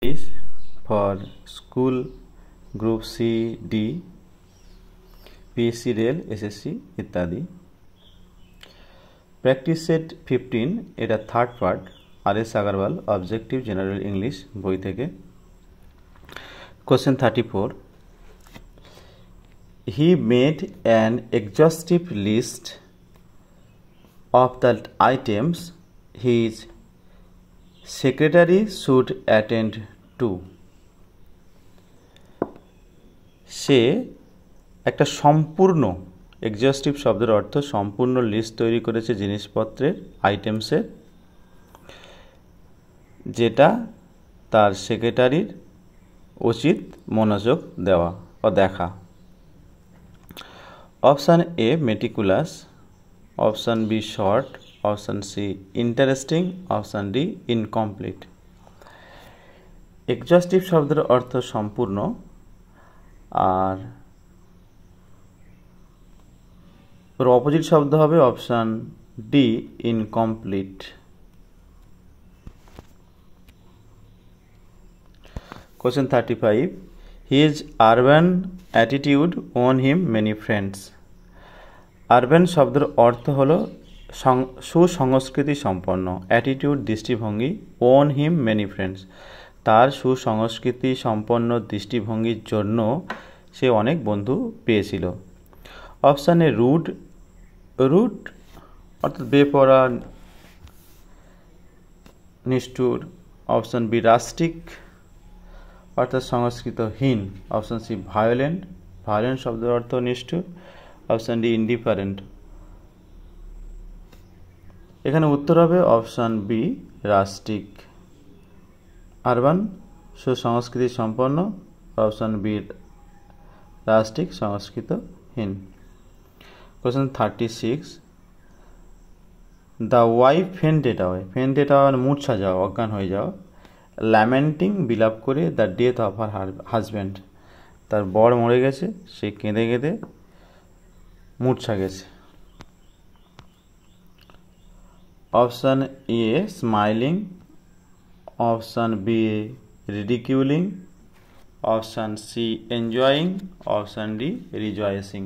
is for school group C, D, PSC rail SSC ইত্যাদি। Practice set 15 এটা third part, RS Agarwal objective general English বই থেকে। Question 34, he made an exhaustive list of the items his secretary should attend to. সে একটা সম্পূর্ণ, এক্সহস্টিভ শব্দের অর্থ সম্পূর্ণ list তৈরি করেছে জিনিসপত্রের, আইটেমসের, যেটা তার সেক্রেটারির উচিত মনোযোগ দেওয়া ও দেখা। Option A meticulous, option B short, option C interesting, option D incomplete. Exhaustive শব্দের অর্থ সম্পূর্ণ, আর ওর অপোজিট শব্দ হবে option D incomplete. Question 35, his urban attitude won him many friends. Urban শব্দের অর্থ হলো সুসংস্কৃতি সম্পন্ন, অ্যাটিটিউড দৃষ্টিভঙ্গি, ওন হিম মেনি ফ্রেন্ডস, তার সুসংস্কৃতি সম্পন্ন দৃষ্টিভঙ্গির জন্য সে অনেক বন্ধু পেয়েছিল। অপশান এ রুড, রুড অর্থাৎ বেপরা, নিষ্ঠুর। অপশান বি রাস্টিক অর্থাৎ সংস্কৃতহীন। অপশান সি ভায়োলেন্ট, ভায়োলেন্ট শব্দের অর্থ নিষ্ঠুর। Option D indifferent. এখানে উত্তর হবে অপশান বি রাস্টিক। আরবান সুসংস্কৃতি সম্পন্ন, অপশান বি রাস্টিক সংস্কৃতহীন। Question 36, the wife fainted away, fainted away মূর্ছা যাওয়া, অজ্ঞান হয়ে যাওয়া। ল্যামেন্টিং বিলাপ করে the death of her husband, তার বর মরে গেছে, সে কেঁদে কেঁদে মূর্ছা গেছে। Option A smiling, option B ridiculing, option C enjoying, option D রিজয়েসিং।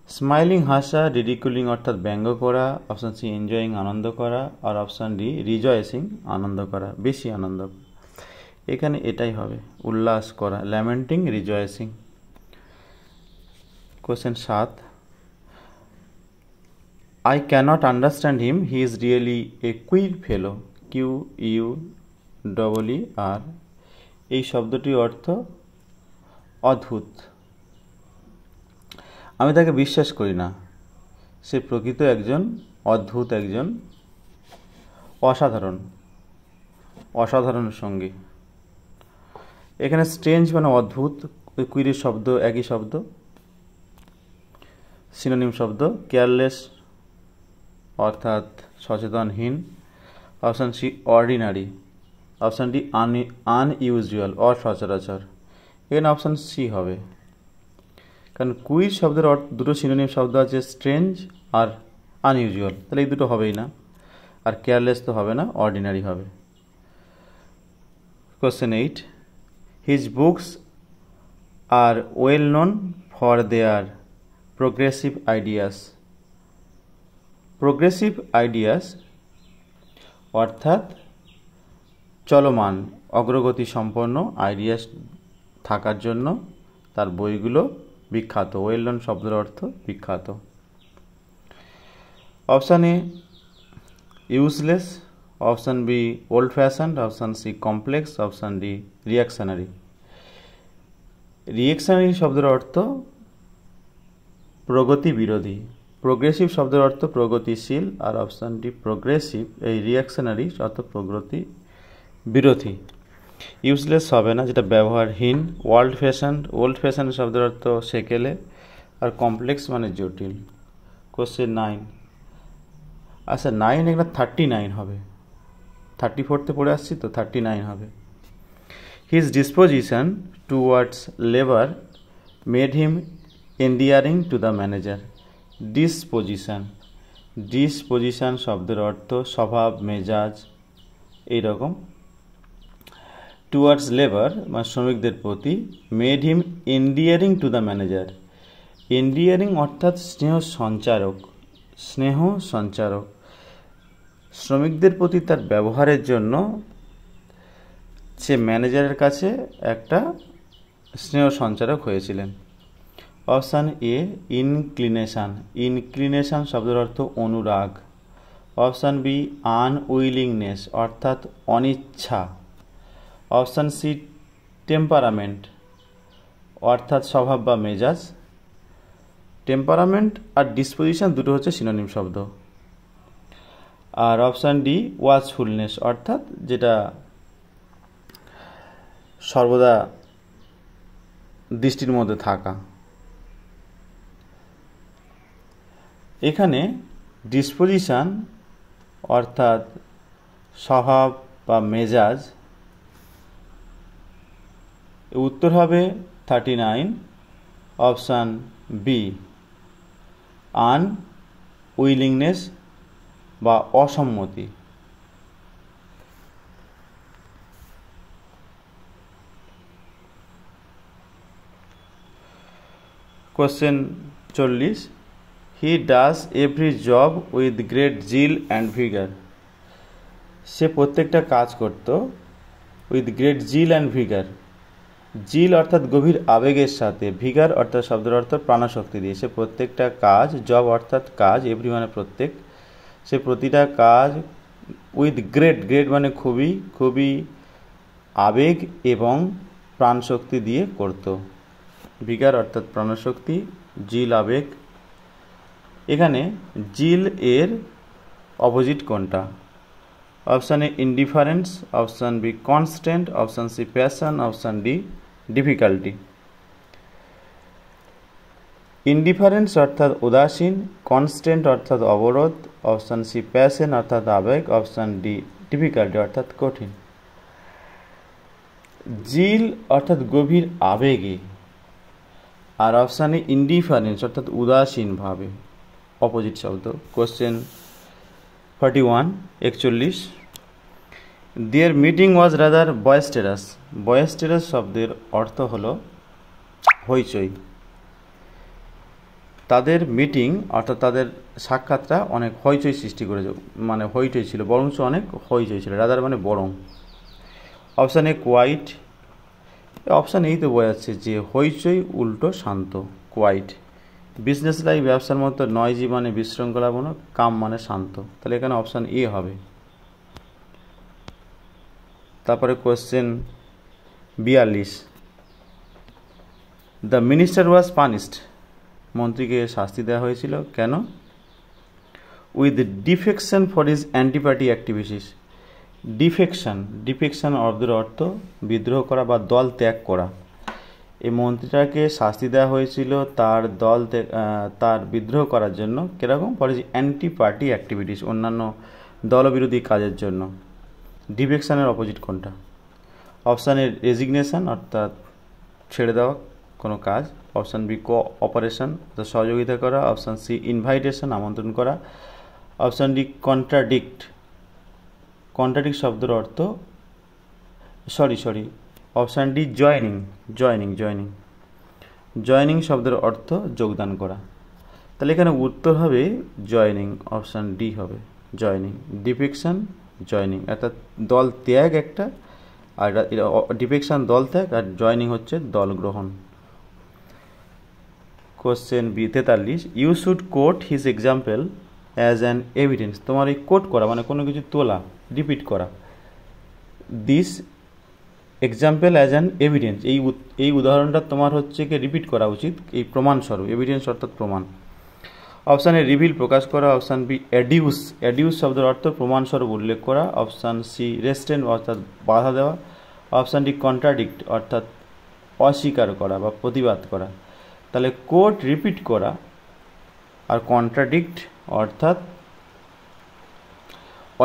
Smiling হাসা, রিডিকুলিং অর্থাৎ ব্যঙ্গ করা, অপশান সি এনজয়িং আনন্দ করা, আর অপশান ডি রিজয়েসিং আনন্দ করা, বেশি আনন্দ। এখানে এটাই হবে, উল্লাস করা, lamenting rejoicing. Question 7, I cannot understand him, he is really a queer fellow. QUEER, এই শব্দটির অর্থ অদ্ভুত। আমি তাকে বিশ্বাস করি না, সে প্রকৃত একজন অদ্ভুত, একজন অসাধারণ, অসাধারণ সঙ্গী। এখানে স্ট্রেঞ্জ মানে অদ্ভুত, কুইরের শব্দ একই শব্দ, সিনোনিম শব্দ। কেয়ারলেস অর্থাৎ সচেতনহীন। Option C ordinary, option D unusual অসচরাচর। এখানে অপশান সি হবে, কারণ কুইর শব্দের দুটো সিনোনিম শব্দ আছে, স্ট্রেঞ্জ আর আনইউজুয়াল, তাহলে এই দুটো হবেই না। আর কেয়ারলেস তো হবে না, অর্ডিনারি হবে। Question 8, his books are well known for their progressive ideas. Progressive ideas অর্থাৎ চলমান, অগ্রগতি সম্পন্ন আইডিয়াস থাকার জন্য তার বইগুলো বিখ্যাত। ওয়েল নোন শব্দের অর্থ বিখ্যাত। Option A useless, option B old fashioned, option C complex, option D reactionary. Reactionary শব্দের অর্থ প্রগতি বিরোধী, প্রোগ্রেসিভ শব্দের অর্থ প্রগতিশীল, আর অপশান ডি প্রোগ্রেসিভ, এই রিয়াকশনারি অর্থ প্রগতি বিরোধী। ইউজলেস হবে না, যেটা ব্যবহারহীন। ওল্ড ফ্যাশন শব্দের অর্থ সেকেলে, আর কমপ্লেক্স মানে জটিল। কোশ্চেন 9, আচ্ছা 9 এখানে 39 হবে, 34তে পড়ে আসছি তো, 39 হবে। His disposition towards labour made him endearing to the manager. Disposition শব্দের অর্থ স্বভাব, মেজাজ, এইরকম টুয়ার্ডস লেবার মানে শ্রমিকদের প্রতি, made him endearing to the manager. Endearing অর্থাৎ স্নেহ সঞ্চারক। শ্রমিকদের প্রতি তার ব্যবহারের জন্য সে ম্যানেজারের কাছে একটা স্নেহ সঞ্চারক হয়েছিলেন। Option A ইনক্লিনেশান। ইনক্লিনেশান শব্দের অর্থ অনুরাগ। অপশান বি আনউইলিংনেস অর্থাৎ অনিচ্ছা। অপশান সি টেম্পারামেন্ট অর্থাৎ স্বভাব বা মেজাজ। টেম্পারামেন্ট আর ডিসপোজিশন দুটো হচ্ছে সিনোনিম শব্দ। আর অপশান ডি ওয়াচফুলনেস অর্থাৎ যেটা সর্বদা দৃষ্টির মধ্যে থাকা। এখানে ডিসপোজিশন অর্থাৎ স্বভাব বা মেজাজ, উত্তর হবে 39 অপশান বি আনউইলিংনেস বা অসম্মতি। Question 40, he does every job with great zeal and vigour. সে প্রত্যেকটা কাজ করত with great zeal and vigour. Zeal অর্থাৎ গভীর আবেগের সাথে, ভিগার অর্থাৎ শব্দের অর্থ প্রাণশক্তি দিয়ে। সে প্রত্যেকটা কাজ, জব অর্থাৎ কাজ, এভরি মানে প্রত্যেক, সে প্রতিটা কাজ উইথ গ্রেট মানে খুবই আবেগ এবং প্রাণশক্তি দিয়ে করত। ভিগার অর্থাৎ প্রাণশক্তি, জিল আবেগ। এখানে জিল এর অপোজিট কোনটা? Option A indifference, option B constant, option C passion, option D difficulty. Indifference অর্থাৎ উদাসীন, কনস্ট্যান্ট অর্থাৎ অবরোধ, অপশান সি প্যাশন অর্থাৎ আবেগ, অপশান ডি ডিফিকাল্টি অর্থাৎ কঠিন। জিল অর্থাৎ গভীর আবেগে, আর অপশানে ইনডিফারেন্স অর্থাৎ উদাসীনভাবে, অপোজিট শব্দ। Question 41 41, their meeting was rather boisterous. Boisterous শব্দের অর্থ হলো হইচই। তাদের মিটিং অর্থাৎ তাদের সাক্ষাৎটা অনেক হইচই সৃষ্টি করেছে, মানে হইচই ছিল, বরঞ্চ অনেক হইচই ছিল। রাদার মানে বরং। Option A quite. অপশান এই তো বোঝাচ্ছে যে হইচই উল্টো শান্ত, কোয়াইট। বিজনেস লাইক ব্যবসার মতো, নয়জি মানে বিশৃঙ্খলাপূর্ণ, কাম মানে শান্ত। তাহলে এখানে অপশান এ হবে। তারপরে question 42, the minister was punished. মন্ত্রীকে শাস্তি দেওয়া হয়েছিল কেন? With defection for his antiparty activities. Defection অর্থের অর্থ বিদ্রোহ করা বা দল ত্যাগ করা। এই মন্ত্রীটাকে শাস্তি দেওয়া হয়েছিল তার বিদ্রোহ করার জন্য। কীরকম? For his anti party activities, অন্যান্য দলবিরোধী কাজের জন্য। ডিফেকশনের অপোজিট কোনটা? অপশান এ রেজিগনেশন অর্থাৎ ছেড়ে দেওয়া কোনো কাজ, অপশান বি কোঅপারেশন অর্থাৎ সহযোগিতা করা, অপশান সি ইনভাইটেশন আমন্ত্রণ করা, অপশান ডি কন্ট্রাডিক্ট শব্দের অর্থ অপশান ডি জয়নিং শব্দের অর্থ যোগদান করা। তাহলে এখানে উত্তর হবে জয়নিং, অপশান ডি হবে জয়নিং। ডিফেকশন জয়নিং অর্থাৎ দল ত্যাগ একটা, আর ডিফেকশন দল ত্যাগ, আর জয়নিং হচ্ছে দল গ্রহণ। Question 43, you should quote his example as an evidence. তোমার এই কোট করা মানে কোনো কিছু তোলা, রিপিট করা। This example as an evidence, এই উদাহরণটা তোমার হচ্ছে কি রিপিট করা উচিত, এই প্রমাণস্বরূপ। এভিডেন্স অর্থাৎ প্রমাণ। অপশান এ রিভিল প্রকাশ করা, অপশান বি অ্যাডিউস শব্দের অর্থ প্রমাণস্বরূপ উল্লেখ করা, অপশান সি রেস্ট্রেন অর্থাৎ বাধা দেওয়া, অপশান ডি কন্ট্রাডিক্ট অর্থাৎ অস্বীকার করা বা প্রতিবাদ করা। তাহলে কোট রিপিট করা আর কন্ট্রাডিক্ট অর্থাৎ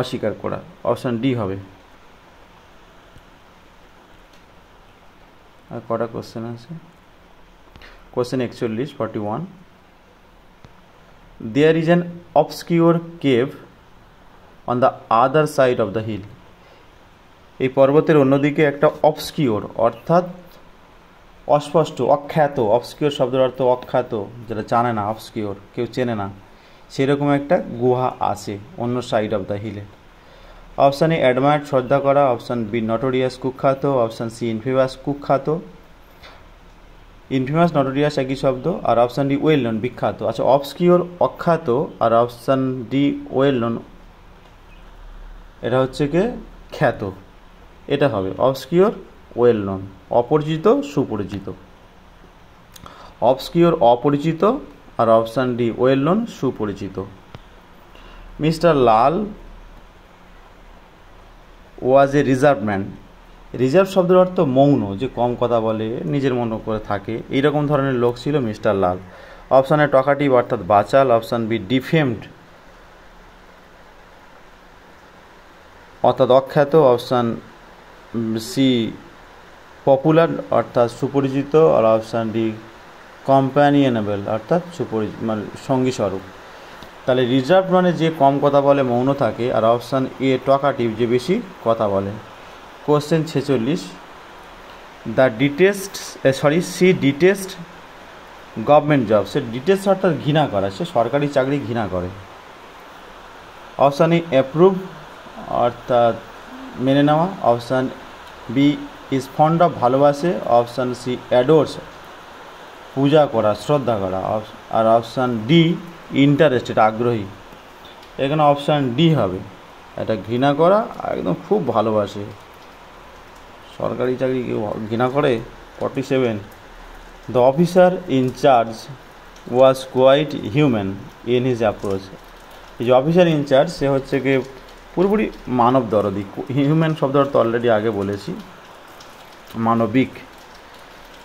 অস্বীকার করা, অপশান ডি হবে। আর কটা কোশ্চেন আছে? Question 41, there is an obscure cave on the other side of the hill. এই পর্বতের অন্যদিকে একটা অবস্কিওর অর্থাৎ অস্পষ্ট, অখ্যাত। অবস্কিওর শব্দের অর্থ অখ্যাত, যেটা জানে না, অবস্কিওর, কেউ চেনে না, সেরকম একটা গুহা আছে অন্য সাইড অফ দ্য হিলে। অপশান এ অ্যাডমায়ার্ড, শ্রদ্ধা করা। অপশান বি নটোরিয়াস, কুখ্যাত। অপশান সি ইনফেমাস, কুখ্যাত। ইনফেমাস, নটোরিয়াস একই শব্দ। আর অপশান ডি ওয়েল নন, বিখ্যাত। আচ্ছা, অবস্কিওর অখ্যাত, আর অপশান ডি ওয়েল নন, এটা হচ্ছে কি খ্যাত। এটা হবে অবস্কিওর, ওয়েল নন, অপরিচিত, সুপরিচিত। অবস্কিওর অপরিচিত, আর অপশান ডি ওয়েল নন, সুপরিচিত। মিস্টার লাল ওয়াজ এ রিজার্ভ ম্যান। রিজার্ভ শব্দের অর্থ মৌন, যে কম কথা বলে, নিজের মতো করে থাকে, এইরকম ধরনের লোক ছিল মিস্টার লাল। অপশান এ টকাটিভ অর্থাৎ বাচাল। অপশান বি ডিফেমড অর্থাৎ অখ্যাত। অপশান সি পপুলার অর্থাৎ সুপরিচিত। আর অপশান ডি কম্প্যানিয়নেবল অর্থাৎ মানে সঙ্গী স্বরূপ। তাহলে রিজার্ভ মানে যে কম কথা বলে, মৌন থাকে। আর অপশান এ টকাটিভ, যে বেশি কথা বলে। Question 46, she detest government job. সে ডিটেস্ট অর্থাৎ ঘৃণা করা, সে সরকারি চাকরি ঘৃণা করে। অপশান এ অ্যাপ্রুভ অর্থাৎ মেনে নেওয়া। Option B is fond of, ভালোবাসে। অপশান সি অ্যাডোর্স, পূজা করা, শ্রদ্ধা করা। আর অপশান ডি ইন্টারেস্টেড, আগ্রহী। এখানে অপশান ডি হবে, এটা ঘৃণা করা, একদম খুব ভালোবাসে। সরকারি চাকরি কেউ ঘৃণা করে? 47, the officer in charge was quite human in his approach. এই যে অফিসার ইনচার্জ, সে হচ্ছে গিয়ে পুরোপুরি মানব দরদি। হিউম্যান শব্দ অর্থ অলরেডি আগে বলেছি, মানবিক।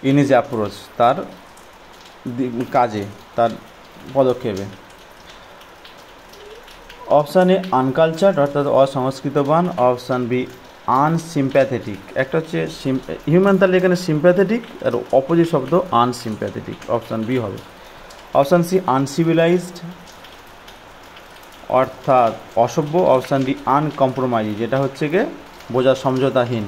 ইন হিজ অ্যাপ্রোচ, তার কাজে, তার পদক্ষেপে। অপশান এ আনকালচার্ড অর্থাৎ অসংস্কৃতবান। অপশান বি আনসিম্প্যাথেটিক, একটা হচ্ছে হিউম্যান, তাহলে এখানে সিম্প্যাথেটিক, আর অপোজিট শব্দ আনসিম্প্যাথেটিক। অপশান বি হবে। অপশান সি আনসিভিলাইজড অর্থাৎ অসভ্য। অপশান ডি আনকম্প্রোমাইজ, যেটা হচ্ছে গিয়ে বোঝা সমঝোতাহীন।